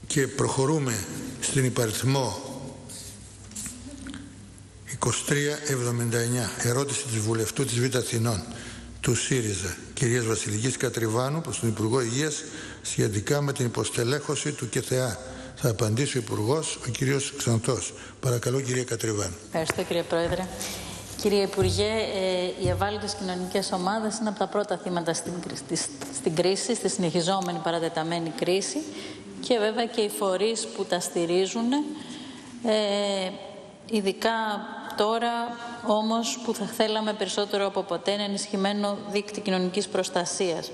Και προχωρούμε στην υπαριθμό 2379. Ερώτηση της βουλευτού της Β' Αθηνών του ΣΥΡΙΖΑ, κυρίας Βασιλικής Κατριβάνου, προς τον Υπουργό Υγείας σχετικά με την υποστελέχωση του ΚΕΘΕΑ. Θα απαντήσει ο Υπουργός, ο κύριος Ξανθός. Παρακαλώ, κυρία Κατριβάνου. Ευχαριστώ, κύριε Πρόεδρε. Κύριε Υπουργέ, οι ευάλωτες κοινωνικές ομάδες είναι από τα πρώτα θύματα στην κρίση, στη συνεχιζόμενη παρατεταμένη κρίση, και βέβαια και οι φορείς που τα στηρίζουν, ειδικά τώρα όμως που θα θέλαμε περισσότερο από ποτέ ένα ενισχυμένο δίκτυο κοινωνικής προστασίας.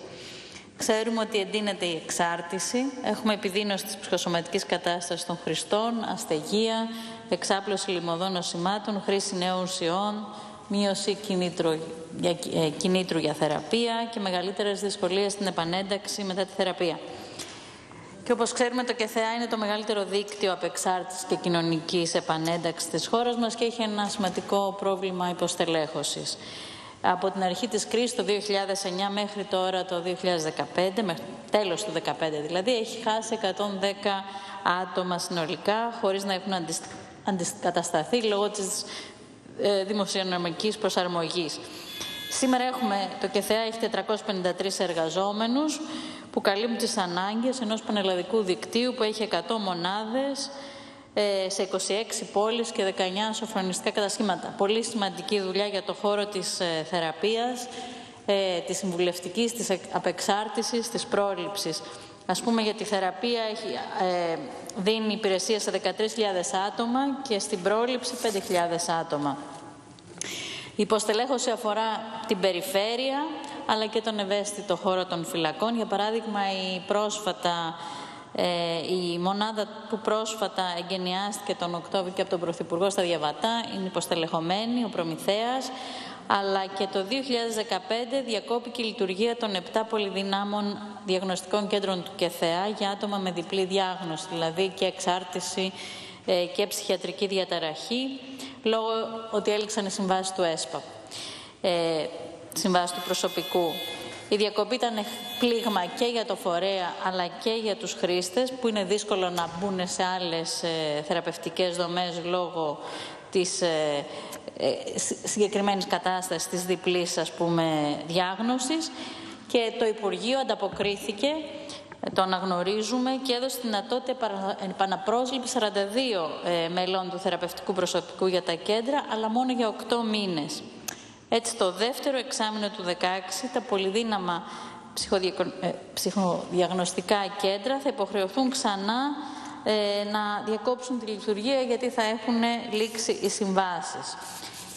Ξέρουμε ότι εντείνεται η εξάρτηση, έχουμε επιδείνωση της ψυχοσωματικής κατάστασης των χρηστών, ασθεγία, εξάπλωση λιμωδών νοσημάτων, χρήση νέων ουσιών, μείωση κινήτρου για θεραπεία και μεγαλύτερες δυσκολίες στην επανένταξη μετά τη θεραπεία. Και όπως ξέρουμε, το ΚΕΘΕΑ είναι το μεγαλύτερο δίκτυο απεξάρτησης και κοινωνικής επανένταξης της χώρας μας και έχει ένα σημαντικό πρόβλημα υποστελέχωσης. Από την αρχή της κρίσης, το 2009 μέχρι τώρα το 2015, μέχρι τέλος του 2015 δηλαδή, έχει χάσει 110 άτομα συνολικά, χωρίς να έχουν αντικατασταθεί λόγω της δημοσιονομικής προσαρμογής. Σήμερα το ΚΕΘΕΑ έχει 453 εργαζόμενους που καλύπτουν τις ανάγκες ενός πανελλαδικού δικτύου που έχει 100 μονάδες σε 26 πόλεις και 19 σοφρονιστικά καταστήματα. Πολύ σημαντική δουλειά για το χώρο της θεραπείας, της συμβουλευτικής, της απεξάρτησης, της πρόληψης. Ας πούμε, για τη θεραπεία δίνει υπηρεσία σε 13.000 άτομα και στην πρόληψη 5.000 άτομα. Η υποστελέχωση αφορά την περιφέρεια, αλλά και τον ευαίσθητο χώρο των φυλακών. Για παράδειγμα, η μονάδα που πρόσφατα εγκαινιάστηκε τον Οκτώβριο και από τον Πρωθυπουργό στα Διαβατά είναι υποστελεχωμένη, ο Προμηθέας, αλλά και το 2015 διακόπηκε η λειτουργία των 7 πολυδυνάμων διαγνωστικών κέντρων του ΚΕΘΕΑ για άτομα με διπλή διάγνωση, δηλαδή και εξάρτηση και ψυχιατρική διαταραχή, λόγω ότι έληξαν οι συμβάσεις του ΕΣΠΑ, συμβάσεις του προσωπικού. Η διακοπή ήταν πλήγμα και για το φορέα αλλά και για τους χρήστες, που είναι δύσκολο να μπουν σε άλλες θεραπευτικές δομές λόγω της συγκεκριμένης κατάστασης της διπλής, ας πούμε, διάγνωσης, και το Υπουργείο ανταποκρίθηκε, το αναγνωρίζουμε, και έδωσε τη δυνατότητα επαναπρόσληψη 42 μελών του θεραπευτικού προσωπικού για τα κέντρα, αλλά μόνο για 8 μήνες. Έτσι, το δεύτερο εξάμηνο του 2016, τα πολυδύναμα ψυχοδιαγνωστικά κέντρα θα υποχρεωθούν ξανά να διακόψουν τη λειτουργία, γιατί θα έχουν λήξει οι συμβάσεις.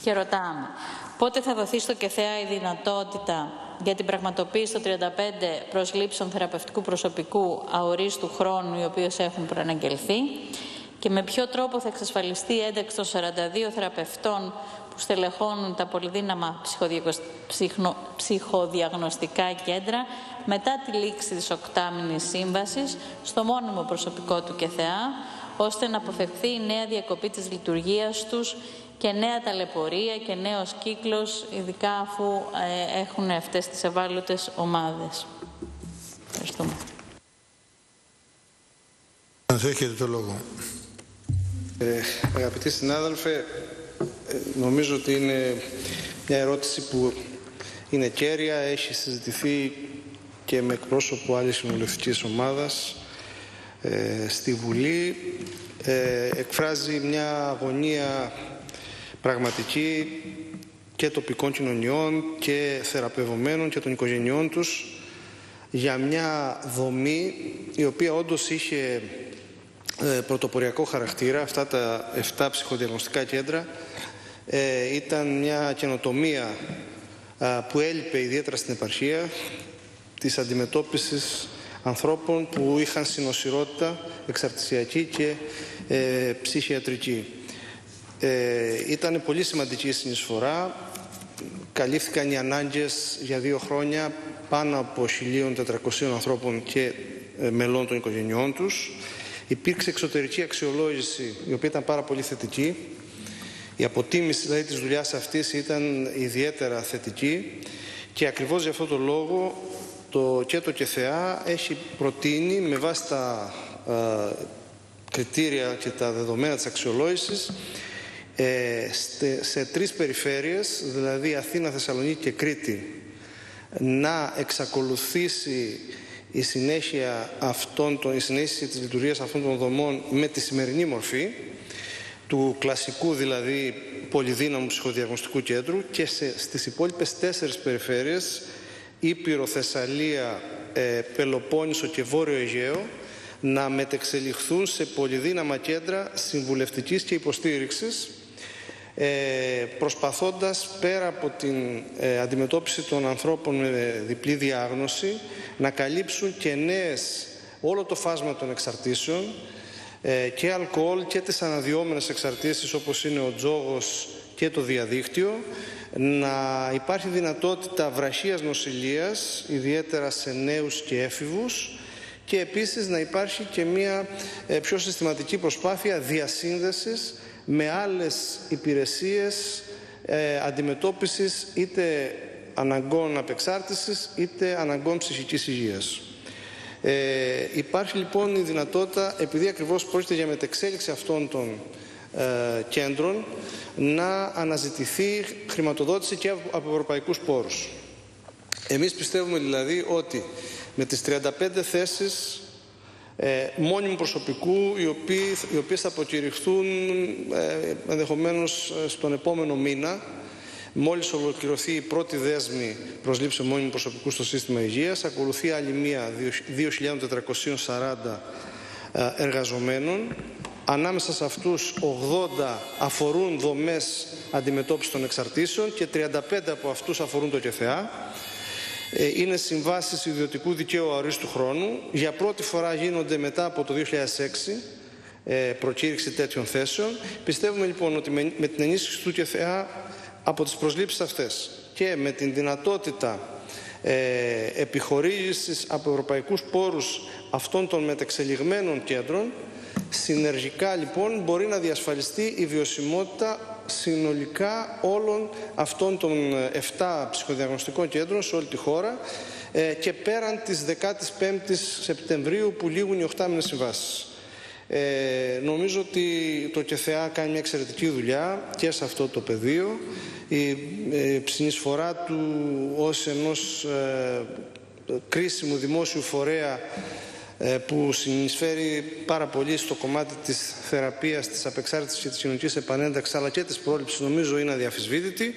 Και ρωτάμε, πότε θα δοθεί στο ΚΕΘΕΑ η δυνατότητα για την πραγματοποίηση των 35 προσλήψεων θεραπευτικού προσωπικού αορίστου χρόνου, οι οποίες έχουν προαναγγελθεί, και με ποιο τρόπο θα εξασφαλιστεί η ένταξη των 42 θεραπευτών που στελεχώνουν τα πολυδύναμα ψυχοδιαγνωστικά κέντρα μετά τη λήξη της 8μηνης σύμβασης στο μόνιμο προσωπικό του ΚΕΘΕΑ, ώστε να αποφευχθεί η νέα διακοπή της λειτουργίας τους και νέα ταλαιπωρία και νέος κύκλος, ειδικά αφού έχουν αυτές τις ευάλωτες ομάδες. Ευχαριστούμε. Έχετε το λόγο. Αγαπητοί συνάδελφε, νομίζω ότι είναι μια ερώτηση που είναι κέρια, έχει συζητηθεί και με εκπρόσωπο άλλης συμβουλευτικής ομάδας στη Βουλή. Εκφράζει μια αγωνία πραγματική και τοπικών κοινωνιών και θεραπευομένων και των οικογενειών τους για μια δομή η οποία όντως είχε πρωτοποριακό χαρακτήρα. Αυτά τα 7 ψυχοδιαγνωστικά κέντρα ήταν μια καινοτομία που έλειπε ιδιαίτερα στην επαρχία, της αντιμετώπισης ανθρώπων που είχαν συνοσηρότητα εξαρτησιακή και ψυχιατρική. Ήταν πολύ σημαντική η συνεισφορά. Καλύφθηκαν οι ανάγκες για 2 χρόνια πάνω από 1.400 ανθρώπων και μελών των οικογενειών τους. Υπήρξε εξωτερική αξιολόγηση, η οποία ήταν πάρα πολύ θετική. Η αποτίμηση δηλαδή της δουλειάς αυτής ήταν ιδιαίτερα θετική, και ακριβώς για αυτό το λόγο και το ΚΕΘΕΑ έχει προτείνει, με βάση τα κριτήρια και τα δεδομένα της αξιολόγησης σε 3 περιφέρειες, δηλαδή Αθήνα, Θεσσαλονίκη και Κρήτη, να εξακολουθήσει η συνέχεια της λειτουργίας αυτών των δομών με τη σημερινή μορφή του κλασικού, δηλαδή πολυδύναμου ψυχοδιαγνωστικού κέντρου, και στις υπόλοιπες 4 περιφέρειες, Ήπειρο, Θεσσαλία, Πελοπόννησο και Βόρειο Αιγαίο, να μετεξελιχθούν σε πολυδύναμα κέντρα συμβουλευτικής και υποστήριξης, προσπαθώντας πέρα από την αντιμετώπιση των ανθρώπων με διπλή διάγνωση να καλύψουν και όλο το φάσμα των εξαρτήσεων, και αλκοόλ και τις αναδυόμενες εξαρτήσεις όπως είναι ο τζόγος και το διαδίκτυο, να υπάρχει δυνατότητα βραχίας νοσηλείας, ιδιαίτερα σε νέους και έφηβους, και επίσης να υπάρχει και μια πιο συστηματική προσπάθεια διασύνδεσης με άλλες υπηρεσίες αντιμετώπισης είτε αναγκών απεξάρτησης είτε αναγκών ψυχικής υγείας. Υπάρχει λοιπόν η δυνατότητα, επειδή ακριβώς πρόκειται για μετεξέλιξη αυτών των κέντρων, να αναζητηθεί χρηματοδότηση και από ευρωπαϊκούς πόρους. Εμείς πιστεύουμε δηλαδή ότι με τις 35 θέσεις μόνιμου προσωπικού, οι οποίες θα αποκηρυχθούν ενδεχομένως στον επόμενο μήνα, μόλις ολοκληρωθεί η πρώτη δέσμη προσλήψεων μόνιμου προσωπικού στο σύστημα υγείας, ακολουθεί άλλη μία 2.440 εργαζομένων. Ανάμεσα σε αυτούς 80 αφορούν δομές αντιμετώπισης των εξαρτήσεων και 35 από αυτούς αφορούν το ΚΕΘΕΑ. Είναι συμβάσεις ιδιωτικού δικαίου αορίστου χρόνου. Για πρώτη φορά γίνονται μετά από το 2006 προκήρυξη τέτοιων θέσεων. Πιστεύουμε λοιπόν ότι με την ενίσχυση του ΚΕΘΕΑ από τις προσλήψεις αυτές και με την δυνατότητα επιχορήγησης από ευρωπαϊκούς πόρους αυτών των μετεξελιγμένων κέντρων, συνεργικά λοιπόν μπορεί να διασφαλιστεί η βιωσιμότητα συνολικά όλων αυτών των 7 ψυχοδιαγνωστικών κέντρων σε όλη τη χώρα και πέραν της 15ης Σεπτεμβρίου που λήγουν οι 8μηνες συμβάσεις. Νομίζω ότι το ΚΕΘΕΑ κάνει μια εξαιρετική δουλειά και σε αυτό το πεδίο. Η συνεισφορά του ως ενός κρίσιμου δημόσιου φορέα που συνεισφέρει πάρα πολύ στο κομμάτι της θεραπείας, της απεξάρτησης και της κοινωνικής επανένταξης αλλά και της πρόληψης, νομίζω είναι αδιαφυσβήτητη,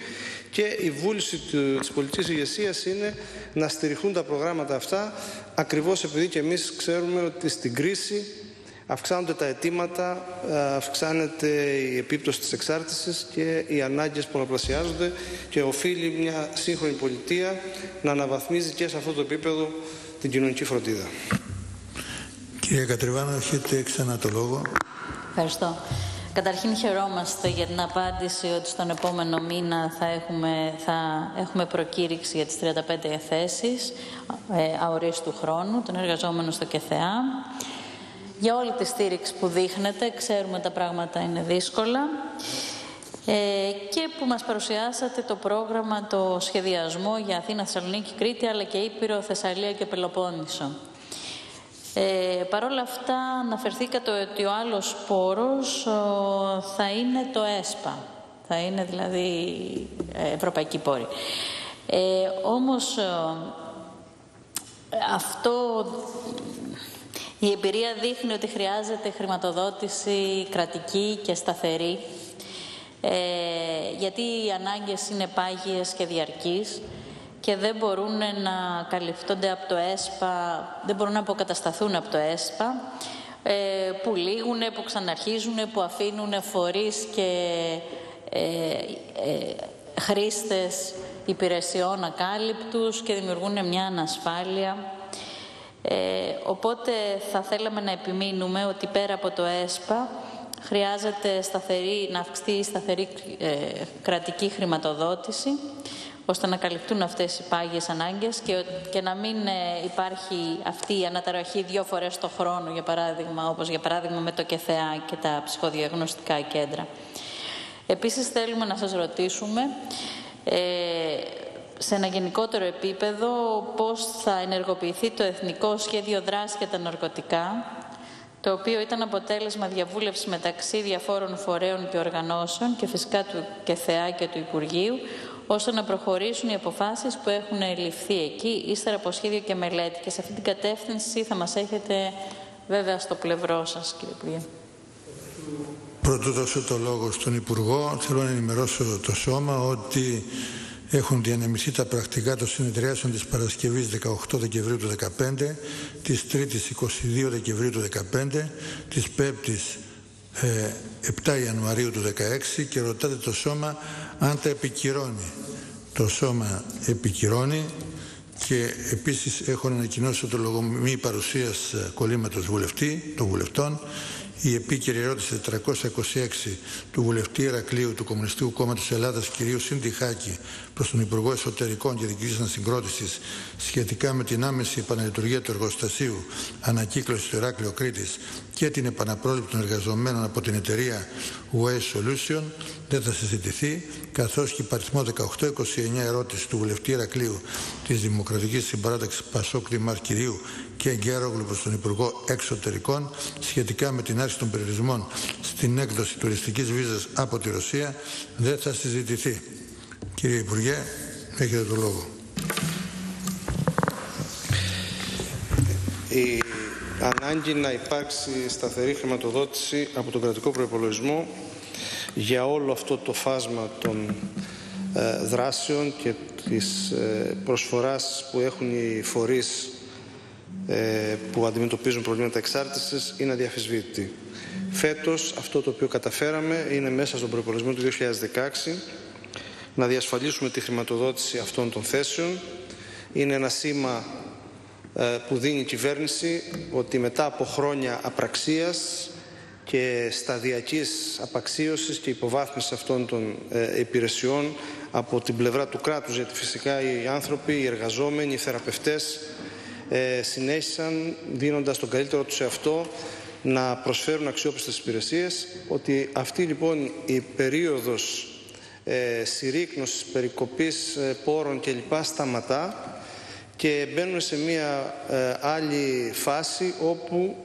και η βούληση της πολιτικής ηγεσίας είναι να στηριχθούν τα προγράμματα αυτά, ακριβώς επειδή και εμείς ξέρουμε ότι στην κρίση αυξάνονται τα αιτήματα, αυξάνεται η επίπτωση της εξάρτησης και οι ανάγκες πολλαπλασιάζονται, και οφείλει μια σύγχρονη πολιτεία να αναβαθμίζει και σε αυτό το επίπεδο την κοινωνική φροντίδα. Κυρία Κατριβάνου, έχετε ξανά το λόγο. Ευχαριστώ. Καταρχήν χαιρόμαστε για την απάντηση ότι στον επόμενο μήνα θα έχουμε προκήρυξη για τις 35 θέσεις αορίστου χρόνου των εργαζόμενων στο ΚΕΘΕΑ. Για όλη τη στήριξη που δείχνετε, ξέρουμε τα πράγματα είναι δύσκολα, και που μας παρουσιάσατε το πρόγραμμα, το σχεδιασμό για Αθήνα, Θεσσαλονίκη, Κρήτη, αλλά και Ήπειρο, Θεσσαλία και Πελοπόννησο. Παρ' όλα αυτά αναφερθήκατε ότι ο άλλος πόρος θα είναι το ΕΣΠΑ, θα είναι δηλαδή ευρωπαϊκή πόρη. Όμως αυτό, η εμπειρία δείχνει ότι χρειάζεται χρηματοδότηση κρατική και σταθερή, γιατί οι ανάγκες είναι πάγιες και διαρκείς και δεν μπορούν να καλυφθόνται από το ΕΣΠΑ, δεν μπορούν να αποκατασταθούν από το ΕΣΠΑ, που λήγουν, που ξαναρχίζουν, που αφήνουν φορείς και χρήστες υπηρεσιών ακάλυπτους και δημιουργούν μια ανασφάλεια. Οπότε θα θέλαμε να επιμείνουμε ότι πέρα από το ΕΣΠΑ χρειάζεται να αυξηθεί η σταθερή κρατική χρηματοδότηση, ώστε να καλυφθούν αυτές οι πάγιες ανάγκες και να μην υπάρχει αυτή η αναταραχή 2 φορές το χρόνο, για παράδειγμα, όπως για παράδειγμα με το ΚΕΘΕΑ και τα ψυχοδιαγνωστικά κέντρα. Επίσης θέλουμε να σας ρωτήσουμε σε ένα γενικότερο επίπεδο πώς θα ενεργοποιηθεί το Εθνικό Σχέδιο Δράσης για τα Ναρκωτικά, το οποίο ήταν αποτέλεσμα διαβούλευσης μεταξύ διαφόρων φορέων και οργανώσεων και φυσικά του ΚΕΘΕΑ και του Υπουργείου, ώστε να προχωρήσουν οι αποφάσεις που έχουν ληφθεί εκεί, ύστερα από σχέδιο και μελέτη. Και σε αυτή την κατεύθυνση θα μας έχετε βέβαια στο πλευρό σας, κύριε Υπουργέ. Πρωτού δώσω το λόγο στον Υπουργό, θέλω να ενημερώσω το Σώμα ότι έχουν διανεμηθεί τα πρακτικά των συνεδριάσεων της Παρασκευής 18 Δεκεμβρίου του 2015, της Τρίτης 22 Δεκεμβρίου του 2015, της Πέμπτης 7 Ιανουαρίου του 2016 και ρωτάτε το Σώμα αν τα επικυρώνει. Το Σώμα επικυρώνει και επίσης έχω ανακοινώσει το λόγο μη παρουσίας κολλήματος βουλευτή, των βουλευτών. Η επίκαιρη ερώτηση 426 του βουλευτή Ηρακλείου του Κομμουνιστικού Κόμματος Ελλάδας κ. Σιντιχάκη προς τον Υπουργό Εσωτερικών και Διοικητικής Ανασυγκρότησης σχετικά με την άμεση επαναλειτουργία του εργοστασίου ανακύκλωση του Ηράκλειο Κρήτης και την επαναπρόσληψη των εργαζομένων από την εταιρεία Waste Solution δεν θα συζητηθεί, καθώς και η παριθμό 1829 ερώτηση του βουλευτή Ηρακλείου της Δημοκρατικής Συμπαράταξης Πασόκ Δημάρχ Κυρίου και Γκέρογλου προς τον Υπουργό Εξωτερικών σχετικά με την άρχιση των περιορισμών στην έκδοση τουριστικής βίζας από τη Ρωσία δεν θα συζητηθεί. Κύριε Υπουργέ, έχετε το λόγο. Η ανάγκη να υπάρξει σταθερή χρηματοδότηση από τον κρατικό προϋπολογισμό για όλο αυτό το φάσμα των δράσεων και της προσφοράς που έχουν οι φορείς που αντιμετωπίζουν προβλήματα εξάρτησης είναι αδιαφυσβήτητη. Φέτος αυτό το οποίο καταφέραμε είναι μέσα στον προϋπολογισμό του 2016 να διασφαλίσουμε τη χρηματοδότηση αυτών των θέσεων. Είναι ένα σήμα που δίνει η κυβέρνηση ότι μετά από χρόνια απραξίας και σταδιακής απαξίωσης και υποβάθμισης αυτών των υπηρεσιών από την πλευρά του κράτους, γιατί φυσικά οι άνθρωποι, οι εργαζόμενοι, οι θεραπευτές συνέχισαν δίνοντας τον καλύτερο τους εαυτό να προσφέρουν αξιόπιστες υπηρεσίες, ότι αυτή λοιπόν η περίοδος συρρίκνωσης, περικοπής πόρων κλπ. Σταματά και μπαίνουμε σε μια άλλη φάση όπου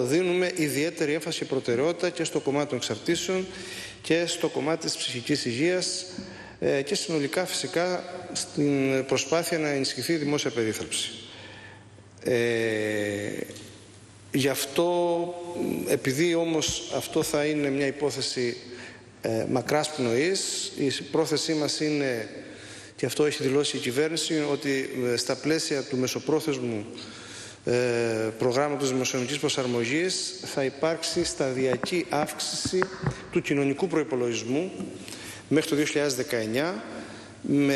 δίνουμε ιδιαίτερη έμφαση και προτεραιότητα και στο κομμάτι των εξαρτήσεων και στο κομμάτι της ψυχικής υγείας και συνολικά φυσικά στην προσπάθεια να ενισχυθεί η δημόσια περίθαλψη. Γι' αυτό, επειδή όμως αυτό θα είναι μια υπόθεση μακράς πνοής, η πρόθεσή μας είναι, και αυτό έχει δηλώσει η κυβέρνηση, ότι στα πλαίσια του μεσοπρόθεσμου προγράμματος δημοσιονομικής προσαρμογής θα υπάρξει σταδιακή αύξηση του κοινωνικού προϋπολογισμού μέχρι το 2019,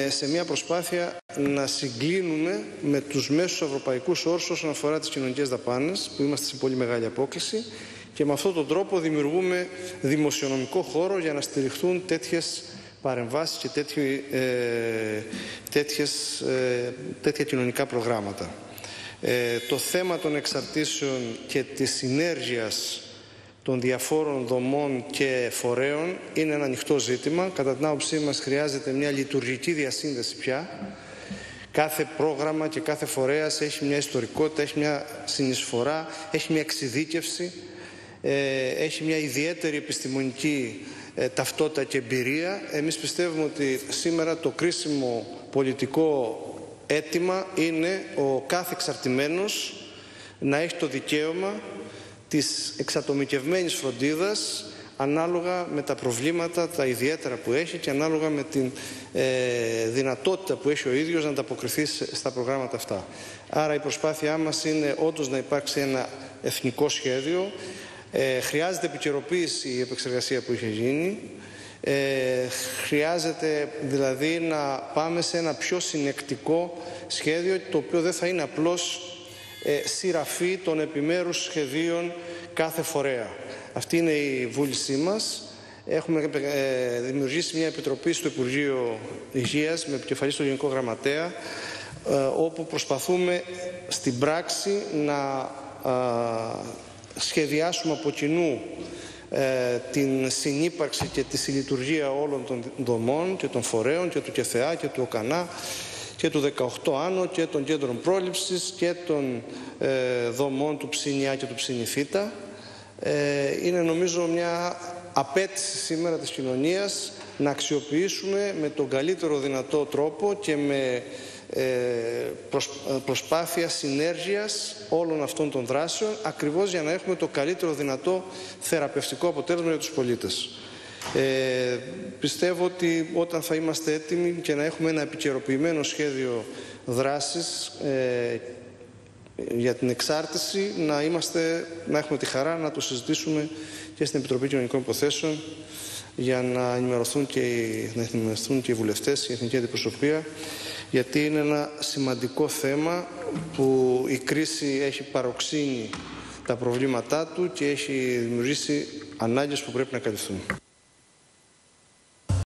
σε μια προσπάθεια να συγκλίνουμε με τους μέσους ευρωπαϊκούς όρους όσον αφορά τις κοινωνικές δαπάνες, που είμαστε σε πολύ μεγάλη απόκλιση, και με αυτόν τον τρόπο δημιουργούμε δημοσιονομικό χώρο για να στηριχθούν τέτοιες παρεμβάσεις και τέτοια κοινωνικά προγράμματα. Το θέμα των εξαρτήσεων και της συνέργειας των διαφόρων δομών και φορέων είναι ένα ανοιχτό ζήτημα. Κατά την άποψή μας χρειάζεται μια λειτουργική διασύνδεση πια. Κάθε πρόγραμμα και κάθε φορέας έχει μια ιστορικότητα, έχει μια συνεισφορά, έχει μια εξειδίκευση, έχει μια ιδιαίτερη επιστημονική ταυτότητα και εμπειρία. Εμείς πιστεύουμε ότι σήμερα το κρίσιμο πολιτικό αίτημα είναι ο κάθε εξαρτημένος να έχει το δικαίωμα της εξατομικευμένης φροντίδας ανάλογα με τα προβλήματα, τα ιδιαίτερα που έχει και ανάλογα με την δυνατότητα που έχει ο ίδιος να ανταποκριθεί στα προγράμματα αυτά. Άρα η προσπάθειά μας είναι όντως να υπάρξει ένα εθνικό σχέδιο. Χρειάζεται επικαιροποίηση η επεξεργασία που είχε γίνει. Χρειάζεται δηλαδή να πάμε σε ένα πιο συνεκτικό σχέδιο, το οποίο δεν θα είναι απλώς σειραφή των επιμέρους σχεδίων κάθε φορέα. Αυτή είναι η βούλησή μας. Έχουμε δημιουργήσει μια επιτροπή στο Υπουργείο Υγείας με επικεφαλής τον Γενικό Γραμματέα, όπου προσπαθούμε στην πράξη να σχεδιάσουμε από κοινού την συνύπαρξη και τη συλλειτουργία όλων των δομών και των φορέων και του ΚΕΘΕΑ και του ΟΚΑΝΑ και του 18 Άνω και των κέντρων πρόληψης και των δομών του ΨΝΙΑ και του ΨΝΙΘ, είναι νομίζω μια απέτηση σήμερα της κοινωνίας να αξιοποιήσουμε με τον καλύτερο δυνατό τρόπο και με προσπάθεια συνέργειας όλων αυτών των δράσεων, ακριβώς για να έχουμε το καλύτερο δυνατό θεραπευτικό αποτέλεσμα για τους πολίτες. Πιστεύω ότι όταν θα είμαστε έτοιμοι και να έχουμε ένα επικαιροποιημένο σχέδιο δράσης για την εξάρτηση, να έχουμε τη χαρά να το συζητήσουμε και στην Επιτροπή Κοινωνικών Υποθέσεων, για να ενημερωθούν και οι βουλευτές, η Εθνική Αντιπροσωπεία, γιατί είναι ένα σημαντικό θέμα που η κρίση έχει παροξύνει τα προβλήματά του και έχει δημιουργήσει ανάγκες που πρέπει να καλυφθούν.